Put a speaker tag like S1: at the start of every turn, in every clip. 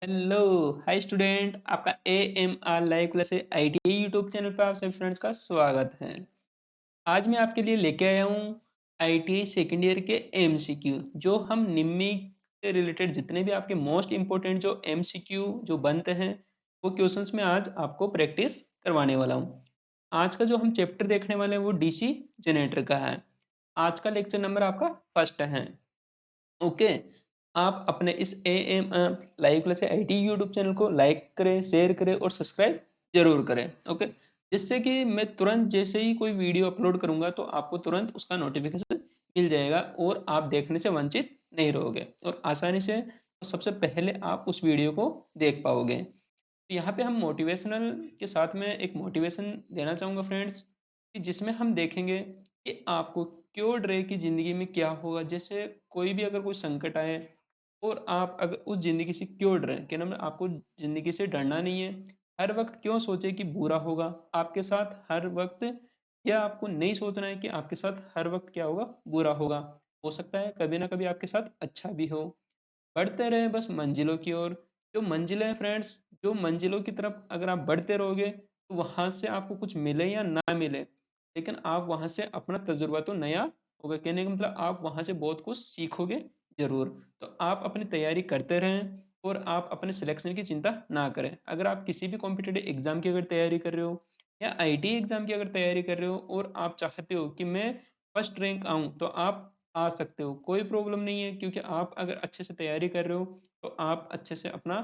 S1: Hello. Hi student, आपका AMR live class ITI YouTube channel पर आप सभी फ्रेंड्स का स्वागत है। आज मैं आपके लिए लेके आया हूँ ITI सेकेंड ईयर के MCQ, जो हम निम्मी से रिलेटेड जितने भी आपके मोस्ट इंपॉर्टेंट जो MCQ जो बनते हैं वो क्वेश्चंस में आज आपको प्रैक्टिस करवाने वाला हूँ। आज का जो हम चैप्टर देखने वाले हैं वो DC जनरेटर का है। आज का लेक्चर नंबर आपका फर्स्ट है। ओके। आप अपने इस M live class IT YouTube channel को लाइक करें, शेयर करें और सब्सक्राइब जरूर करें। ओके, जिससे कि मैं तुरंत जैसे ही कोई वीडियो अपलोड करूंगा तो आपको तुरंत उसका नोटिफिकेशन मिल जाएगा और आप देखने से वंचित नहीं रहोगे और आसानी से और सबसे पहले आप उस वीडियो को देख पाओगे। तो यहाँ पे हम मोटिवेशनल के साथ में एक मोटिवेशन देना चाहूँगा फ्रेंड्स, कि जिसमें हम देखेंगे कि आपको क्यों डरे कि ज़िंदगी में क्या होगा। जैसे कोई भी अगर कोई संकट आए और आप अगर उस ज़िंदगी से क्यों डरें, क्या नाम है, आपको ज़िंदगी से डरना नहीं है। हर वक्त क्यों सोचे कि बुरा होगा आपके साथ हर वक्त, या आपको नहीं सोचना है कि आपके साथ हर वक्त क्या होगा, बुरा होगा। हो सकता है कभी ना कभी आपके साथ अच्छा भी हो। बढ़ते रहें बस मंजिलों की ओर। जो मंजिलें हैं फ्रेंड्स, जो मंजिलों की तरफ अगर आप बढ़ते रहोगे तो वहाँ से आपको कुछ मिले या ना मिले, लेकिन आप वहाँ से अपना तजुर्बा तो नया होगा। कहने का मतलब आप वहाँ से बहुत कुछ सीखोगे ज़रूर। तो आप अपनी तैयारी करते रहें और आप अपने सिलेक्शन की चिंता ना करें। अगर आप किसी भी कॉम्पिटिटिव एग्ज़ाम की अगर तैयारी कर रहे हो या IT एग्ज़ाम की अगर तैयारी कर रहे हो और आप चाहते हो कि मैं फर्स्ट रैंक आऊँ, तो आप आ सकते हो, कोई प्रॉब्लम नहीं है। क्योंकि आप अगर अच्छे से तैयारी कर रहे हो तो आप अच्छे से अपना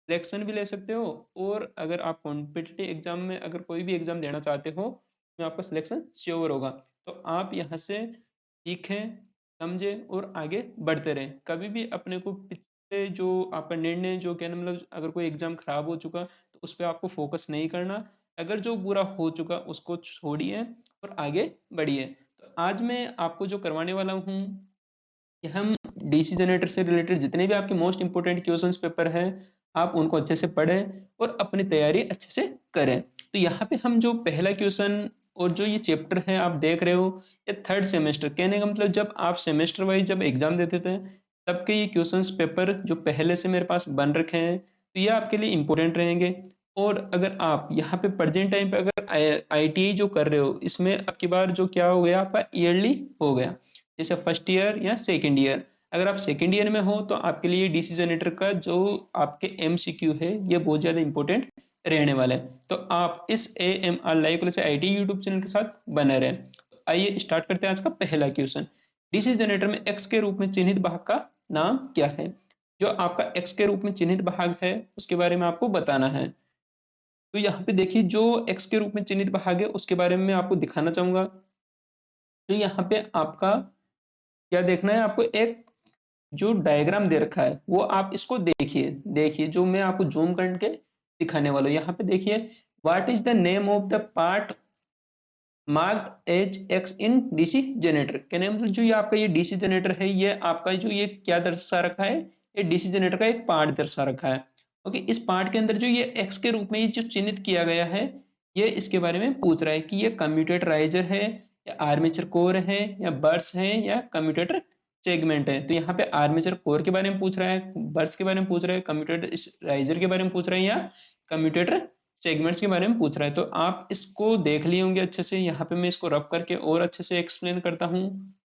S1: सिलेक्शन भी ले सकते हो। और अगर आप कॉम्पिटिटिव एग्जाम में अगर कोई भी एग्जाम देना चाहते हो तो आपका सिलेक्शन श्योर होगा। तो आप यहाँ से सीखें, समझें और आगे बढ़ते रहें। कभी भी अपने को पिछले जो आपका निर्णय जो कहना मतलब अगर कोई एग्जाम खराब हो चुका तो उस पर आपको फोकस नहीं करना। अगर जो बुरा हो चुका उसको छोड़िए और आगे बढ़िए। तो आज मैं आपको जो करवाने वाला हूँ कि हम DC जनरेटर से रिलेटेड जितने भी आपके मोस्ट इंपोर्टेंट क्वेश्चंस पेपर हैं आप उनको अच्छे से पढ़ें और अपनी तैयारी अच्छे से करें। तो यहाँ पे हम जो पहला क्वेश्चन और जो ये चैप्टर है आप देख रहे हो, ये थर्ड सेमेस्टर, कहने का मतलब जब आप सेमेस्टर वाइज जब एग्जाम देते थे तब के ये क्वेश्चंस पेपर जो पहले से मेरे पास बन रखे हैं तो ये आपके लिए इंपॉर्टेंट रहेंगे। और अगर आप यहाँ पे प्रेजेंट टाइम पे अगर ITI जो कर रहे हो इसमें अब की बार जो क्या हो गया आपका ईयरली हो गया, जैसे फर्स्ट ईयर या सेकेंड ईयर। अगर आप सेकेंड ईयर में हो तो आपके लिए DC जनरेटर का जो आपके MCQ है ये बहुत ज़्यादा इंपॉर्टेंट रहने वाला है। तो आप इस AMR live class IT YouTube channel के साथ बने रहें। तो आइए स्टार्ट करते हैं आज का पहला क्वेश्चन। DC जनरेटर में X के रूप में चिन्हित भाग का नाम क्या है। जो आपका X के रूप में चिन्हित भाग है उसके बारे में आपको बताना है। तो यहाँ पे देखिए जो X के रूप में चिन्हित भाग है उसके बारे में मैं आपको दिखाना चाहूंगा। तो यहाँ पे आपका क्या देखना है, आपको एक जो डायग्राम दे रखा है वो आप इसको देखिए। देखिए जो मैं आपको जूम करके दिखाने वाला हूँ, यहाँ पे देखिए, what is the name of the part marked as X in DC generator. कहने का मतलब जो ये आपका ये DC जनरेटर है ये आपका जो ये क्या दर्शा रखा है, ये DC जनरेटर का एक पार्ट दर्शा रखा है। ओके, इस पार्ट के अंदर जो ये एक्स के रूप में ये जो चिन्हित किया गया है ये इसके बारे में पूछ रहा है कि ये कम्यूटेटर राइजर है या आर्मेचर कोर है या बर्स है या कम्यूटेटर सेगमेंट है। तो यहाँ पे आर्मेचर कोर के बारे में पूछ रहा है, बर्स के बारे में पूछ रहा है, कम्यूटेटर राइजर के बारे में पूछ रहा है या कम्यूटेटर सेगमेंट्स के बारे में पूछ रहा है। तो आप इसको देख लिए होंगे अच्छे से। यहाँ पे मैं इसको रब करके और अच्छे से एक्सप्लेन करता हूँ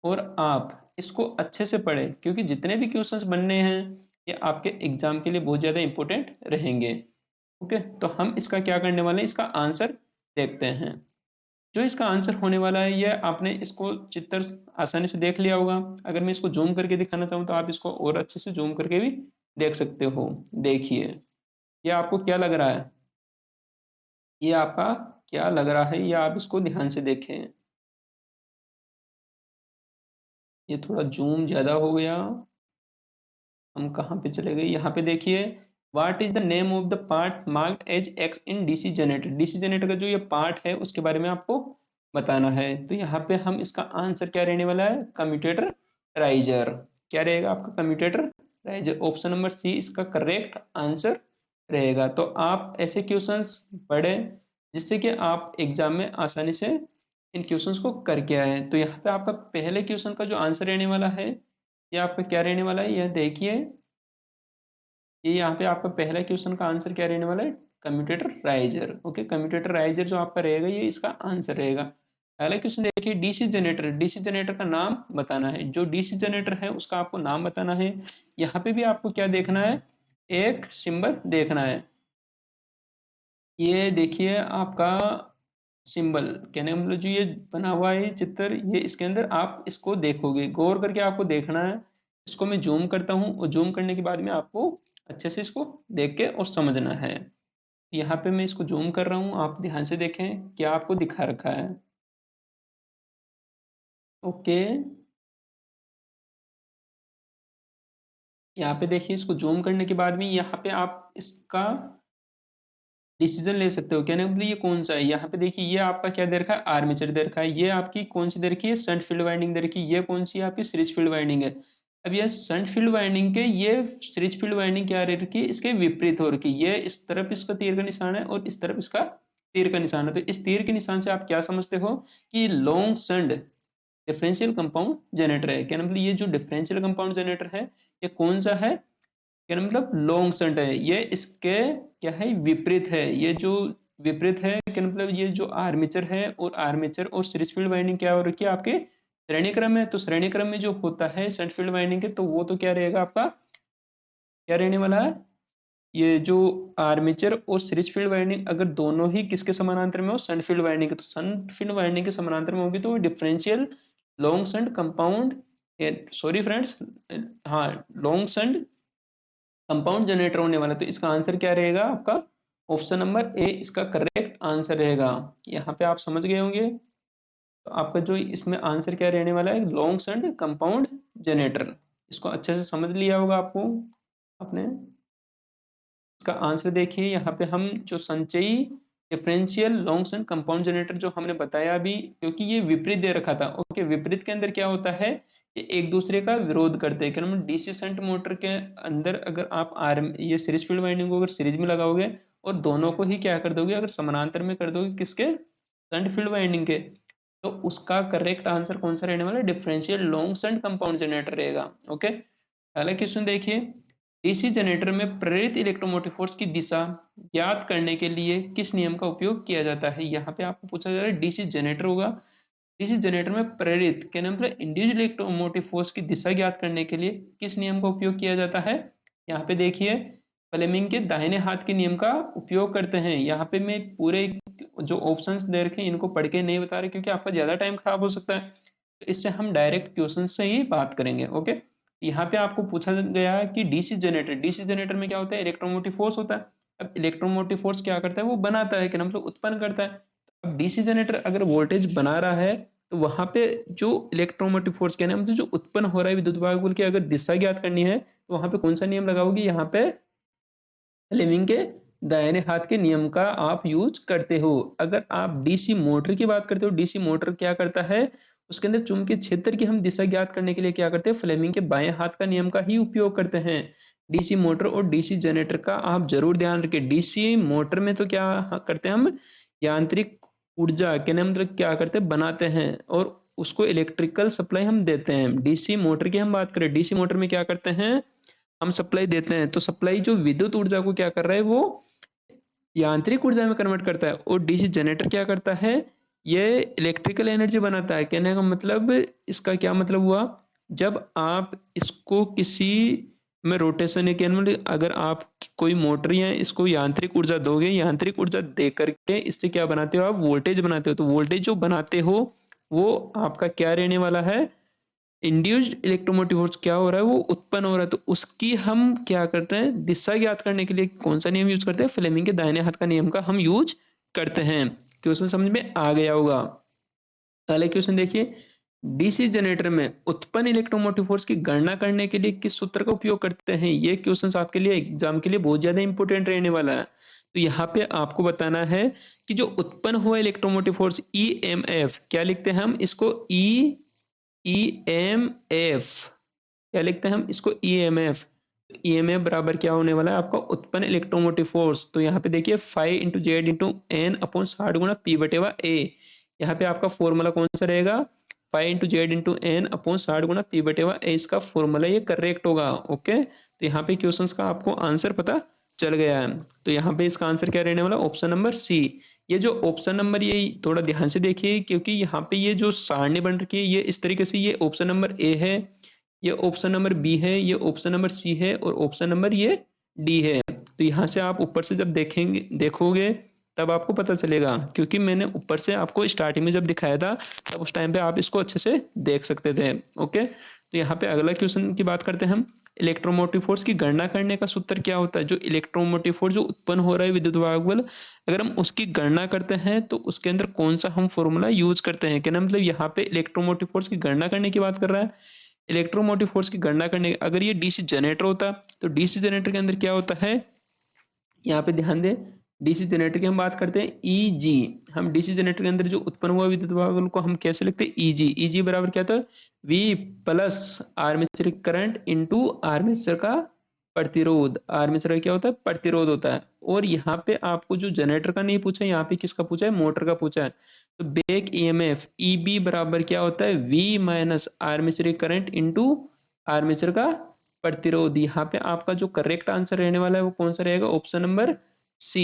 S1: और आप इसको अच्छे से पढ़ें क्योंकि जितने भी क्वेश्चंस बनने हैं ये आपके एग्जाम के लिए बहुत ज़्यादा इंपॉर्टेंट रहेंगे। ओके, तो हम इसका क्या करने वाले हैं, इसका आंसर देखते हैं। जो इसका आंसर होने वाला है ये आपने इसको चित्र आसानी से देख लिया होगा। अगर मैं इसको जूम करके दिखाना चाहूँ तो आप इसको और अच्छे से जूम करके भी देख सकते हो। देखिए ये आपको क्या लग रहा है, ये आपका क्या लग रहा है, ये आप इसको ध्यान से देखें। ये थोड़ा जूम ज्यादा हो गया, हम कहाँ पे चले गए, यहाँ पे देखिए, what is the name of the part marked as X in DC generator. DC generator का जो ये पार्ट है उसके बारे में आपको बताना है। तो यहाँ पे हम इसका आंसर क्या रहने वाला है, कम्यूटेटर राइजर। क्या रहेगा आपका, commutator riser. Option number C इसका करेक्ट आंसर रहेगा। तो आप ऐसे क्वेश्चंस पढ़ें जिससे कि आप एग्जाम में आसानी से इन क्वेश्चंस को करके आए। तो यहाँ पे आपका पहले क्वेश्चन का जो आंसर रहने वाला है ये आपका क्या रहने वाला है, यह देखिए, ये यहाँ पे आपका पहला क्वेश्चन का आंसर क्या रहने वाला है, commutator riser. Okay, commutator riser जो आपका रहेगा ये इसका आंसर रहेगा। पहला क्वेश्चन देखिए, डीसी जनरेटर, डीसी जनरेटर का नाम बताना है। जो डीसी जनरेटर है उसका आपको नाम बताना है। यहाँ पे भी आपको क्या देखना है, एक सिंबल देखना है। ये देखिए आपका सिंबल, कहने का मतलब जो ये बना हुआ है चित्र, ये इसके अंदर आप इसको देखोगे, गौर करके आपको देखना है। इसको मैं जूम करता हूँ और जूम करने के बाद में आपको अच्छे से इसको देख के और समझना है। यहाँ पे मैं इसको जूम कर रहा हूँ, आप ध्यान से देखें क्या आपको दिखा रखा है। ओके, यहाँ पे देखिए, इसको जूम करने के बाद में यहाँ पे आप इसका डिसीजन ले सकते हो, कहने का मतलब ये कौन सा है। यहाँ पे देखिए ये आपका क्या दे रखा है, आर्मेचर दे रखा है। ये आपकी कौन सी दे रखी है, शंट फील्ड वाइंडिंग दे रखी है। ये कौन सी है आपकी, सीरीज फील्ड वाइंडिंग है। अब ये शंट फील्ड वाइंडिंग के, ये सीरीज फील्ड वाइंडिंग क्या रह रखी है, इसके विपरीत हो रखी है। ये इस तरफ इसका तीर का निशान है और इस तरफ इसका तीर का निशान है। तो इस तीर के निशान से आप क्या समझते हो कि long shunt differential compound generator है। क्या मतलब ये जो डिफरेंशियल कंपाउंड जनरेटर है ये कौन सा है, क्या मतलब लॉन्ग शंट है। ये इसके क्या है, विपरीत है। ये जो विपरीत है, क्या मतलब ये जो आर्मेचर है, और आर्मेचर और सीरीज फील्ड वाइंडिंग क्या हो रखी है आपके श्रेणी क्रम में। तो श्रेणी क्रम में जो होता है शंट फील्ड वाइंडिंग के, तो वो तो क्या रहेगा आपका, क्या रहने वाला है, ये जो आर्मेचर और सीरीज फील्ड वाइंडिंग अगर दोनों ही किसके समानांतर में हो, शंट फील्ड वाइंडिंग के, तो शंट फील्ड वाइंडिंग के समानांतर में होगी तो वो differential long shunt compound, sorry friends, हाँ, लॉन्ग शंट कंपाउंड जनरेटर होने वाला। तो इसका आंसर क्या रहेगा आपका, ऑप्शन नंबर ए इसका करेक्ट आंसर रहेगा। यहाँ पे आप समझ गए होंगे। तो आपका जो इसमें आंसर क्या रहने वाला है, लॉन्ग शंट कंपाउंड जनरेटर। इसको अच्छे से समझ लिया होगा आपको आपने। इसका आंसर देखिए, यहाँ पे हम जो संचयी differential long shunt compound generator जो हमने बताया अभी, क्योंकि ये विपरीत दे रखा था। ओके, विपरीत के अंदर क्या होता है, ये एक दूसरे का विरोध करते हैं। क्या नाम, डीसी शंट मोटर के अंदर अगर आप आर्म ये सीरीज फील्ड वाइंडिंग को अगर सीरीज में लगाओगे और दोनों को ही क्या कर दोगे, अगर समानांतर में कर दोगे किसके, शंट फील्ड वाइंडिंग के, तो उसका करेक्ट आंसर कौन सा रहने वाला है, differential long shunt compound generator रहेगा। ओके, पहला क्वेश्चन देखिए, डीसी जनरेटर में प्रेरित इलेक्ट्रोमोटिव फोर्स की दिशा ज्ञात करने के लिए किस नियम का उपयोग किया जाता है। यहाँ पे आपको पूछा जा रहा है डीसी जनरेटर होगा, डीसी जनरेटर में प्रेरित क्या नाम, इंड्यूस्ड इलेक्ट्रोमोटिव फोर्स की दिशा ज्ञात करने के लिए किस नियम का उपयोग किया जाता है। यहाँ पे देखिए, फ्लेमिंग के दाहिने हाथ के नियम का उपयोग करते हैं। यहाँ पे मैं पूरे जो ऑप्शंस दे रखे हैं इनको पढ़ के नहीं बता रहे, क्योंकि आपका ज्यादा टाइम खराब हो सकता है। तो इससे हम डायरेक्ट क्वेश्चन से ही बात करेंगे। ओके, यहाँ पे आपको पूछा गया है कि डीसी जनरेटर, डीसी जनरेटर में क्या होता है, इलेक्ट्रोमोटिव फोर्स होता है। अब इलेक्ट्रोमोटिव फोर्स क्या करता है, वो बनाता है, क्या मतलब उत्पन्न करता है। अब डीसी जनरेटर अगर वोल्टेज बना रहा है, तो वहां पे जो इलेक्ट्रोमोटिव फोर्स क्या नाम, जो उत्पन्न हो रहा है विद्युत वायुमंडल की अगर दिशा ज्ञात करनी है, तो वहां पे कौन सा नियम लगाओगे, यहाँ पे फ्लेमिंग के दाहिने हाथ के नियम का आप यूज करते हो। अगर आप डीसी मोटर की बात करते हो, डीसी मोटर क्या करता है, उसके अंदर चुंबकीय क्षेत्र की हम दिशा ज्ञात करने के लिए क्या करते हैं, फ्लेमिंग के बाएं हाथ का नियम का ही उपयोग करते हैं। डीसी मोटर और डीसी जनरेटर का आप जरूर ध्यान रखें। डीसी मोटर में तो क्या करते हैं हम, यांत्रिक ऊर्जा के नाम मतलब क्या करते हैं, बनाते हैं और उसको इलेक्ट्रिकल सप्लाई हम देते हैं। डीसी मोटर की हम बात करें, डीसी मोटर में क्या करते हैं, हम सप्लाई देते हैं। तो सप्लाई जो विद्युत ऊर्जा को क्या कर रहा है, वो यांत्रिक ऊर्जा में कन्वर्ट करता है। और डीसी जनरेटर क्या करता है, ये इलेक्ट्रिकल एनर्जी बनाता है। कहने का मतलब, इसका क्या मतलब हुआ, जब आप इसको किसी में रोटेशन है, मतलब अगर आप कोई मोटर या इसको यांत्रिक ऊर्जा दोगे, यांत्रिक ऊर्जा दे करके इससे क्या बनाते हो, आप वोल्टेज बनाते हो। तो वोल्टेज जो बनाते हो वो आपका क्या रहने वाला है, इंड्यूस्ड इलेक्ट्रोमोटिव फोर्स क्या हो रहा है, वो उत्पन्न हो रहा है। तो उसकी हम क्या करते हैं, दिशा ज्ञात करने के लिए कौन सा नियम यूज करते हैं, फ्लेमिंग के दाहिने हाथ का नियम का हम यूज करते हैं। क्वेश्चन समझ में आ गया होगा। पहले क्वेश्चन देखिए, डीसी जनरेटर में उत्पन्न इलेक्ट्रोमोटिव फोर्स की गणना करने के लिए किस सूत्र का उपयोग करते हैं। ये क्वेश्चन आपके लिए एग्जाम के लिए बहुत ज्यादा इंपॉर्टेंट रहने वाला है। तो यहाँ पे आपको बताना है कि जो उत्पन्न हुआ इलेक्ट्रोमोटिव फोर्स ईएमएफ, क्या लिखते हैं हम इसको, ईएमएफ, क्या लिखते हैं हम इसको, ईएमएफ। ईएमएफ बराबर क्या होने वाला है आपका, उत्पन्न इलेक्ट्रोमोटिव फोर्स। तो यहाँ पे देखिए 5 into Z into N upon 60 गुना पी बटेवा ए। यहाँ पे आपका फॉर्मूला कौन सा रहेगा, 5 into Z into N upon 60 गुना पी बटेवा ए, इसका फॉर्मूला ये करेक्ट होगा। ओके, तो तो यहाँ पे क्वेश्चंस का आपको आंसर पता चल गया है। तो यहाँ पे इसका आंसर क्या रहने वाला, ऑप्शन नंबर सी। ये जो ऑप्शन नंबर, ये थोड़ा ध्यान से देखिए, क्योंकि यहाँ पे ये जो सारणी बन रखी है ये इस तरीके से, ये ऑप्शन नंबर ए है, ये ऑप्शन नंबर बी है, ये ऑप्शन नंबर सी है और ऑप्शन नंबर ये डी है। तो यहाँ से आप ऊपर से जब देखेंगे देखोगे तब आपको पता चलेगा, क्योंकि मैंने ऊपर से आपको स्टार्टिंग में जब दिखाया था तब उस टाइम पे आप इसको अच्छे से देख सकते थे। ओके, तो यहाँ पे अगला क्वेश्चन की बात करते हैं हम। इलेक्ट्रोमोटिव फोर्स की गणना करने का सूत्र क्या होता है। जो इलेक्ट्रोमोटिव फोर्स जो उत्पन्न हो रहा है विद्युत वाहक बल, अगर हम उसकी गणना करते हैं तो उसके अंदर कौन सा हम फॉर्मूला यूज करते हैं। क्या मतलब यहाँ पे इलेक्ट्रोमोटिव फोर्स की गणना करने की बात कर रहा है। इलेक्ट्रोमोटिव फोर्स की गणना करने, अगर ये डीसी जनरेटर होता तो डीसी जनरेटर के अंदर क्या होता है, यहाँ पे ध्यान दें। डीसी जनरेटर की हम बात करते हैं ईजी, हम डीसी जनरेटर के अंदर जो उत्पन्न हुआ विद्युत वाहक को हम कैसे लिखते हैं, ईजी। ईजी बराबर क्या था, V plus armature current into armature का प्रतिरोध। आर्मेचर का क्या होता है, प्रतिरोध होता है। और यहाँ पे आपको जो जनरेटर का नहीं पूछा, यहाँ पे किसका पूछा है, मोटर का पूछा है। तो बैक ईएमएफ ईबी बराबर क्या होता है, V minus armature current into armature का प्रतिरोध। यहाँ पे आपका जो करेक्ट आंसर रहने वाला है वो कौन सा रहेगा, ऑप्शन नंबर सी।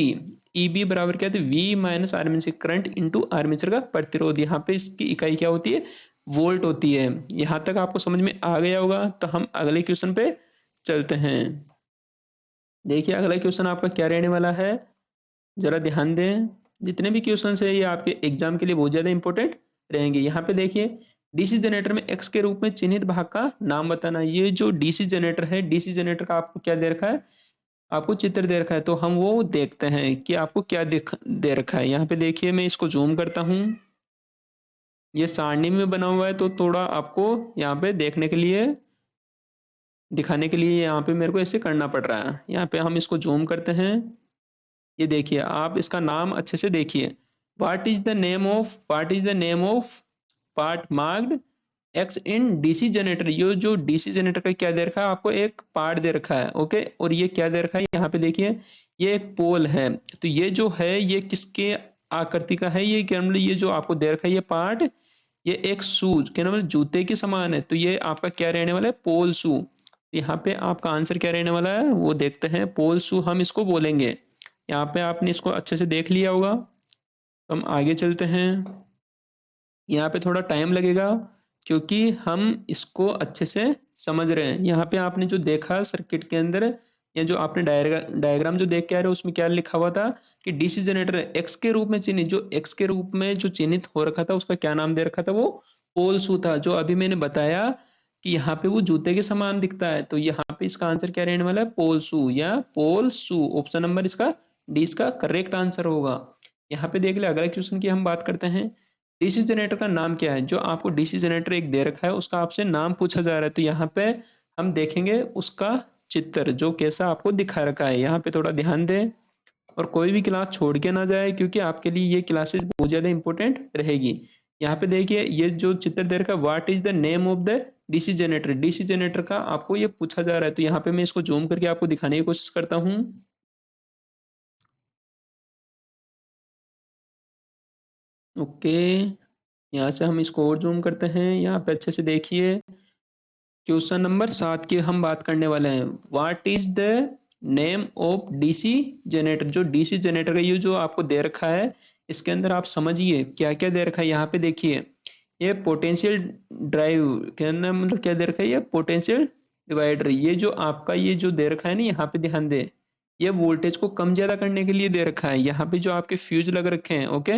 S1: ईबी बराबर क्या है, V minus armature current into armature का प्रतिरोध। यहाँ पे इसकी इकाई क्या होती है, वोल्ट होती है। यहाँ तक आपको समझ में आ गया होगा। तो हम अगले क्वेश्चन पे चलते हैं। देखिए अगला क्वेश्चन आपका क्या रहने वाला है, जरा ध्यान दें। जितने भी क्वेश्चन है ये आपके एग्जाम के लिए बहुत ज्यादा इंपॉर्टेंट रहेंगे। यहाँ पे देखिए, डीसी जनरेटर में एक्स के रूप में चिन्हित भाग का नाम बताना। ये जो डीसी जनरेटर है, डीसी जनरेटर का आपको क्या दे रखा है, आपको चित्र दे रखा है। तो हम वो देखते हैं कि आपको क्या दे रखा है। यहाँ पे देखिए, मैं इसको जूम करता हूँ, ये सारणी में बना हुआ है, तो थोड़ा आपको यहाँ पे देखने के लिए, दिखाने के लिए यहाँ पे मेरे को ऐसे करना पड़ रहा है। यहाँ पे हम इसको जूम करते हैं। ये देखिए, आप इसका नाम अच्छे से देखिए। What is the name of part marked x in DC generator. ये जो डीसी जनरेटर का क्या दे रखा है, आपको एक पार्ट दे रखा है। ओके, और ये क्या दे रखा है, यहाँ पे देखिए ये एक पोल है। तो ये जो है ये किसके आकृति का है, ये क्या मतलब, ये जो आपको दे रखा है ये पार्ट, ये एक शूज क्या मतलब जूते के समान है। तो ये आपका क्या रहने वाला है, पोल शू। यहाँ पे आपका आंसर क्या रहने वाला है वो देखते हैं। पोल शू हम इसको बोलेंगे। यहाँ पे आपने इसको अच्छे से देख लिया होगा। तो हम आगे चलते हैं। यहाँ पे थोड़ा टाइम लगेगा क्योंकि हम इसको अच्छे से समझ रहे हैं। यहाँ पे आपने जो देखा सर्किट के अंदर, या जो आपने डायग्राम जो देख के आ रहे हो उसमें क्या लिखा हुआ था कि डीसी जनरेटर एक्स के रूप में चिन्हित, जो एक्स के रूप में जो चिन्हित हो रखा था उसका क्या नाम दे रखा था, वो पोल शू था। जो अभी मैंने बताया कि यहाँ पे वो जूते के समान दिखता है। तो यहाँ पे इसका आंसर क्या रहने वाला है, पोल शू या पोल शू। ऑप्शन नंबर इसका डी इसका करेक्ट आंसर होगा। यहाँ पे देख ले, अगला क्वेश्चन की हम बात करते हैं। डीसी जनरेटर का नाम क्या है। जो आपको डीसी जनरेटर एक दे रखा है उसका आपसे नाम पूछा जा रहा है। तो यहाँ पे हम देखेंगे उसका चित्र जो कैसा आपको दिखा रखा है। यहाँ पे थोड़ा ध्यान दें और कोई भी क्लास छोड़ के ना जाए, क्योंकि आपके लिए ये क्लासेस बहुत ज्यादा इंपॉर्टेंट रहेगी। यहाँ पे देखिए, ये जो चित्र दे रखा है, what is the name of the DC generator. DC generator का आपको ये पूछा जा रहा है। तो यहाँ पे मैं इसको जूम करके आपको दिखाने की कोशिश करता हूँ। ओके, यहाँ से हम इसको और जूम करते हैं। यहाँ पे अच्छे से देखिए, क्वेश्चन नंबर 7 की हम बात करने वाले हैं। What is the name of DC generator. जो डीसी जनरेटर का ये जो आपको दे रखा है, इसके अंदर आप समझिए क्या क्या दे रखा है। यहाँ पे देखिए, ये पोटेंशियल ड्राइव के अंदर मतलब क्या दे रखा है, ये पोटेंशियल डिवाइडर। ये जो आपका ये जो दे रखा है ना, यहाँ पे ध्यान दे, ये वोल्टेज को कम ज्यादा करने के लिए दे रखा है। यहाँ पे जो आपके फ्यूज लग रखे हैं, ओके।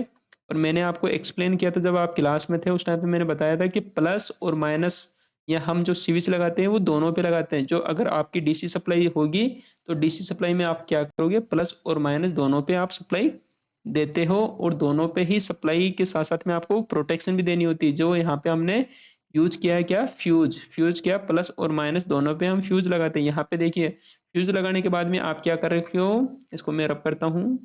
S1: और मैंने आपको एक्सप्लेन किया था जब आप क्लास में थे, उस टाइम पे मैंने बताया था कि प्लस और माइनस, या हम जो स्विच लगाते हैं वो दोनों पे लगाते हैं। जो अगर आपकी डीसी सप्लाई होगी तो डीसी सप्लाई में आप क्या करोगे, प्लस और माइनस दोनों पे आप सप्लाई देते हो। और दोनों पे ही सप्लाई के साथ साथ में आपको प्रोटेक्शन भी देनी होती है। जो यहाँ पे हमने यूज किया है क्या, फ्यूज। फ्यूज क्या, प्लस और माइनस दोनों पे हम फ्यूज लगाते हैं। यहाँ पे देखिए, फ्यूज लगाने के बाद में आप क्या कर रखे हो, इसको मैं रब करता हूँ।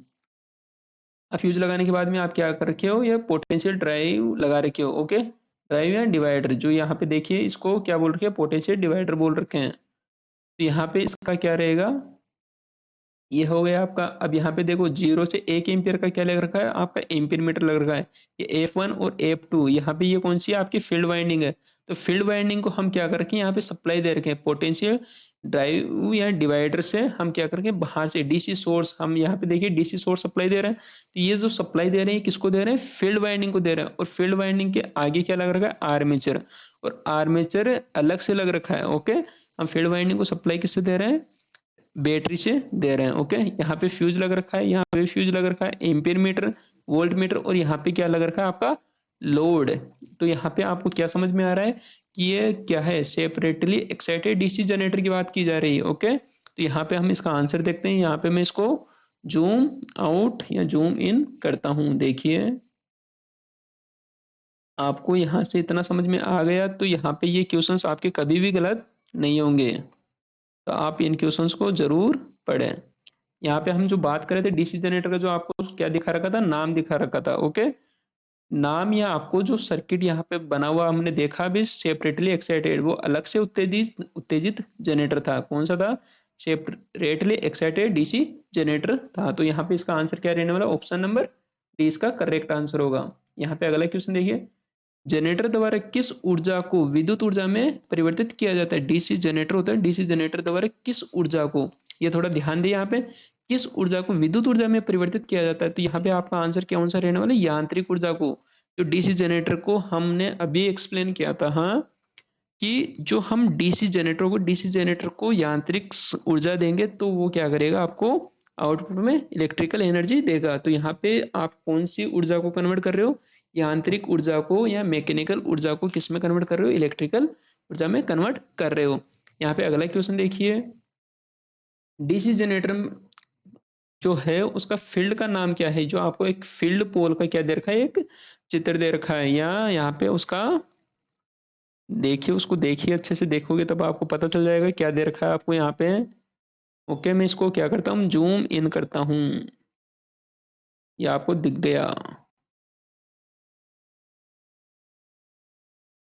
S1: फ्यूज लगाने के बाद में आप क्या कर रखे हो, ये पोटेंशियल ड्राइव लगा रखे हो। ओके, ड्राइव या डिवाइडर। जो यहाँ पे देखिए इसको क्या बोल रखे हैं, पोटेंशियल डिवाइडर बोल रखे हैं। तो यहाँ पे इसका क्या रहेगा, ये हो गया आपका। अब यहाँ पे देखो 0 से 1 एम्पियर का क्या लग रखा है, आपका एम्पियर मीटर लग रखा है। ये F1 और F2, यहाँ पे ये कौन सी है, आपकी फील्ड वाइंडिंग है। तो फील्ड वाइंडिंग को हम क्या कर रखे हैं, यहाँ पे सप्लाई दे रखे हैं पोटेंशियल ड्राइव या डिवाइडर से। हम क्या करके बाहर से डीसी सोर्स, हम यहाँ पे देखिए डीसी सोर्स सप्लाई दे रहे हैं। तो ये जो सप्लाई दे रहे हैं किसको दे रहे हैं, फील्ड वाइंडिंग को दे रहे हैं। और फील्ड वाइंडिंग के आगे क्या लग रखा है, आर्मेचर। और आर्मेचर अलग से लग रखा है। ओके, हम फील्ड वाइंडिंग को सप्लाई किससे दे रहे हैं, बैटरी से दे रहे हैं। ओके, यहाँ पे फ्यूज लग रखा है, यहाँ पे फ्यूज लग रखा है, एम्पियर मीटर, वोल्ट मीटर, और यहाँ पे क्या लग रखा है, आपका लोड। तो यहाँ पे आपको क्या समझ में आ रहा है कि ये क्या है, सेपरेटली एक्साइटेड डीसी जनरेटर की बात की जा रही है। ओके, तो यहाँ पे हम इसका आंसर देखते हैं। यहाँ पे मैं इसको जूम आउट या जूम इन करता हूँ। देखिए आपको यहाँ से इतना समझ में आ गया, तो यहाँ पे ये क्वेश्चंस आपके कभी भी गलत नहीं होंगे। तो आप इन क्वेश्चंस को जरूर पढ़ें। यहाँ पे हम जो बात कर रहे थे डीसी जनरेटर का, जो आपको क्या दिखा रखा था, नाम दिखा रखा था। ओके, नाम या आपको जो सर्किट यहाँ पे बना हुआ हमने देखा भी, सेपरेटली एक्साइटेड, वो अलग से उत्तेजित उत्तेजित जनरेटर था। कौन सा था, सेपरेटली एक्साइटेड डीसी जनरेटर था। तो यहाँ पे इसका आंसर क्या रहने वाला, ऑप्शन नंबर डी इसका करेक्ट आंसर होगा। यहाँ पे अगला क्वेश्चन देखिए, जनरेटर द्वारा किस ऊर्जा को विद्युत ऊर्जा में परिवर्तित किया जाता है। डीसी जनरेटर होता है, डीसी जनरेटर द्वारा किस ऊर्जा को, ये थोड़ा ध्यान दिए यहाँ पे, किस ऊर्जा को विद्युत ऊर्जा में परिवर्तित किया जाता है। तो यहाँ पे आपका आंसर कौन सा रहने वाला है, यांत्रिक ऊर्जा को। जो डीसी जनरेटर को हमने अभी एक्सप्लेन किया था, हाँ, कि जो हम डीसी जनरेटर को यांत्रिक ऊर्जा देंगे तो वो क्या करेगा, आपको आउटपुट में इलेक्ट्रिकल एनर्जी देगा। तो यहाँ पे आप कौन सी ऊर्जा को कन्वर्ट कर रहे हो, यांत्रिक ऊर्जा को या मैकेनिकल ऊर्जा को किस में कन्वर्ट कर रहे हो, इलेक्ट्रिकल ऊर्जा में कन्वर्ट कर रहे हो। यहाँ पे अगला क्वेश्चन देखिए, डीसी जनरेटर जो है उसका फील्ड का नाम क्या है। जो आपको एक फील्ड पोल का क्या दे रखा है, एक चित्र दे रखा है, या यहाँ पे उसका देखिए, उसको देखिए अच्छे से देखोगे तब आपको पता चल जाएगा क्या दे रखा है आपको यहाँ पे। ओके, मैं इसको क्या करता हूँ, जूम इन करता हूँ, ये आपको दिख गया।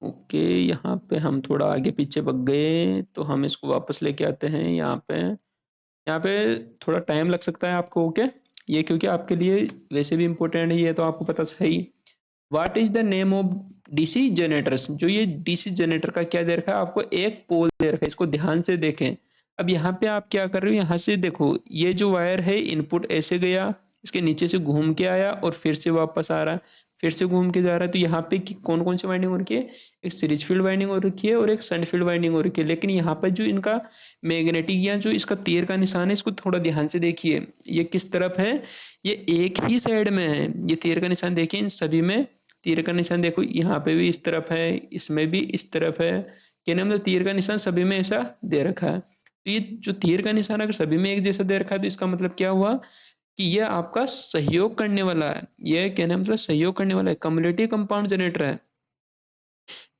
S1: ओके, यहाँ पे हम थोड़ा आगे पीछे भाग गए, तो हम इसको वापस लेके आते हैं यहाँ पे। यहाँ पे थोड़ा टाइम लग सकता है आपको। ओके, ये क्योंकि आपके लिए वैसे भी इम्पोर्टेंट है, ये तो आपको पता सही। What is the name of DC generators. जो ये डीसी जनरेटर का क्या दे रखा है, आपको एक पोल दे रखा है, इसको ध्यान से देखें। अब यहाँ पे आप क्या कर रहे हो, यहाँ से देखो, ये जो वायर है इनपुट ऐसे गया, इसके नीचे से घूम के आया और फिर से वापस आ रहा है, फिर से घूम के जा रहा है। तो यहाँ पे कौन कौन सी वाइंडिंग हो रखी है, एक सीरीज फील्ड वाइंडिंग हो रखी है और एक शंट फील्ड वाइंडिंग हो रखी है। लेकिन यहाँ पर जो इनका मैग्नेटिक या जो इसका तीर का निशान है, इसको थोड़ा ध्यान से देखिए, ये किस तरफ है, ये एक ही साइड में है। ये तीर का निशान देखिए, इन सभी में तीर का निशान देखो, यहाँ पे भी इस तरफ है, इसमें भी इस तरफ है। कहने मतलब तीर का निशान सभी में ऐसा दे रखा है। तो ये जो तीर का निशान अगर सभी में एक जैसा दे रखा है, तो इसका मतलब क्या हुआ कि यह आपका सहयोग करने वाला है। यह कहने मतलब सहयोग करने वाला है, कम्युलेटिव कंपाउंड जनरेटर है।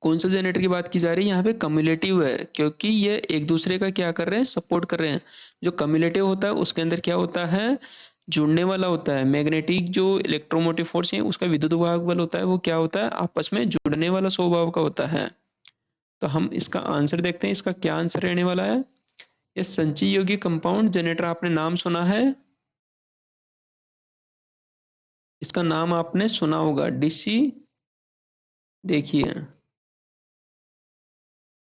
S1: कौन सा जनरेटर की बात की जा रही है, यहाँ पे कम्युलेटिव है, क्योंकि ये एक दूसरे का क्या कर रहे हैं, सपोर्ट कर रहे हैं। जो कम्युलेटिव होता है उसके अंदर क्या होता है, जुड़ने वाला होता है। मैग्नेटिक जो इलेक्ट्रोमोटिव फोर्स है उसका विद्युत वाहक बल होता है, वो क्या होता है, आपस में जुड़ने वाला स्वभाव का होता है। तो हम इसका आंसर देखते हैं, इसका क्या आंसर रहने वाला है। ये संचयी योगी कंपाउंड जनरेटर, आपने नाम सुना है, इसका नाम आपने सुना होगा, डीसी। देखिए,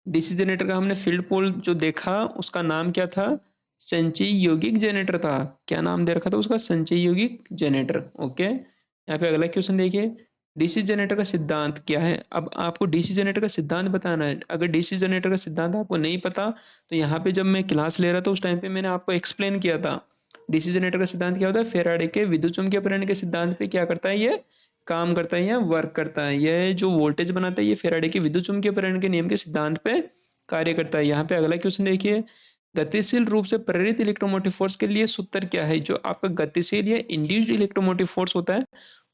S1: डीसी जनरेटर का हमने फील्ड पोल जो देखा उसका नाम क्या था, संचयी यौगिक जनरेटर था। क्या नाम दे रखा था उसका, संचयी यौगिक जनरेटर। ओके, यहाँ पे अगला क्वेश्चन देखिए, डीसी जनरेटर का सिद्धांत क्या है। अब आपको डीसी जनरेटर का सिद्धांत बताना है। अगर डीसी जनरेटर का सिद्धांत आपको नहीं पता, तो यहाँ पे जब मैं क्लास ले रहा था उस टाइम पे मैंने आपको एक्सप्लेन किया था। डीसी जनरेटर का सिद्धांत क्या होता है, फेराडे के विद्युत चुम्बकीय प्रेरण के सिद्धांत पे क्या करता है, ये काम करता है या वर्क करता है। यह जो वोल्टेज बनाता है, ये फेराडे के विद्युत चुम्बकीय प्रेरण के नियम के सिद्धांत पे कार्य करता है। यहाँ पे अगला क्वेश्चन देखिए, गतिशील रूप से प्रेरित इलेक्ट्रोमोटिव फोर्स के लिए सूत्र क्या है। जो आपका गतिशील या इंड्यूस्ड इलेक्ट्रोमोटिव फोर्स होता है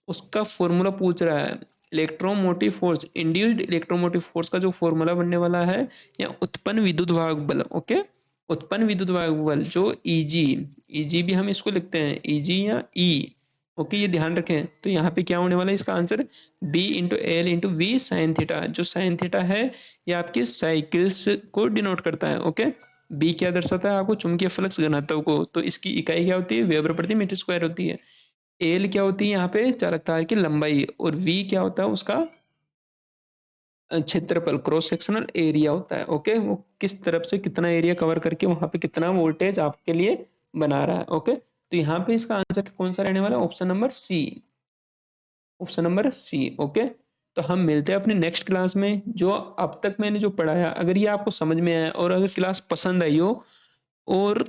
S1: उसका फॉर्मूला पूछ रहा है। Electromotive force, induced electromotive force का जो फॉर्मूला बनने वाला है, या उत्पन्न विद्युत वाहक बल। ओके, उत्पन्न विद्युत वाहक बल जो ईजी, ईजी भी हम इसको लिखते हैं, ईजी या ई। ओके, ये ध्यान रखें। तो यहाँ पे क्या होने वाला है, इसका answer B into L into V sine theta. जो साइन थीटा है ये आपके साइकिल्स को डिनोट करता है। ओके, बी क्या दर्शाता है आपको, चुंबकीय फ्लक्स घनत्व को, तो इसकी इकाई क्या होती है, वेबर प्रति मीटर स्क्वायर होती है। एल क्या होती है यहाँ पे, चालक तार की लंबाई, और वी क्या होता है उसका क्षेत्रफल, क्रॉस सेक्शनल एरिया होता है। ओके, वो किस तरफ से कितना एरिया कवर करके वहां पे कितना वोल्टेज आपके लिए बना रहा है। ओके, तो यहाँ पे इसका आंसर कौन सा रहने वाला है, option number C, option number C. Okay, तो हम मिलते हैं अपने नेक्स्ट क्लास में। जो अब तक मैंने जो पढ़ाया, अगर ये आपको समझ में आया और अगर क्लास पसंद आई हो और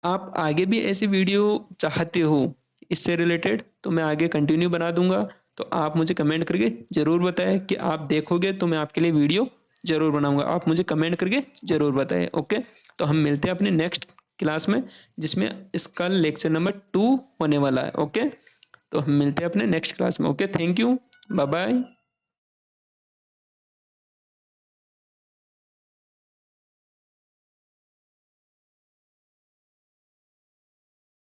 S1: आप आगे भी ऐसी वीडियो चाहते हो इससे रिलेटेड, तो मैं आगे कंटिन्यू बना दूंगा। तो आप मुझे कमेंट करके ज़रूर बताएं कि आप देखोगे, तो मैं आपके लिए वीडियो ज़रूर बनाऊंगा। आप मुझे कमेंट करके ज़रूर बताएं। ओके, तो हम मिलते हैं अपने नेक्स्ट क्लास में, जिसमें इसका लेक्चर नंबर 2 होने वाला है। ओके, तो हम मिलते हैं अपने नेक्स्ट क्लास में। Okay, thank you, bye bye.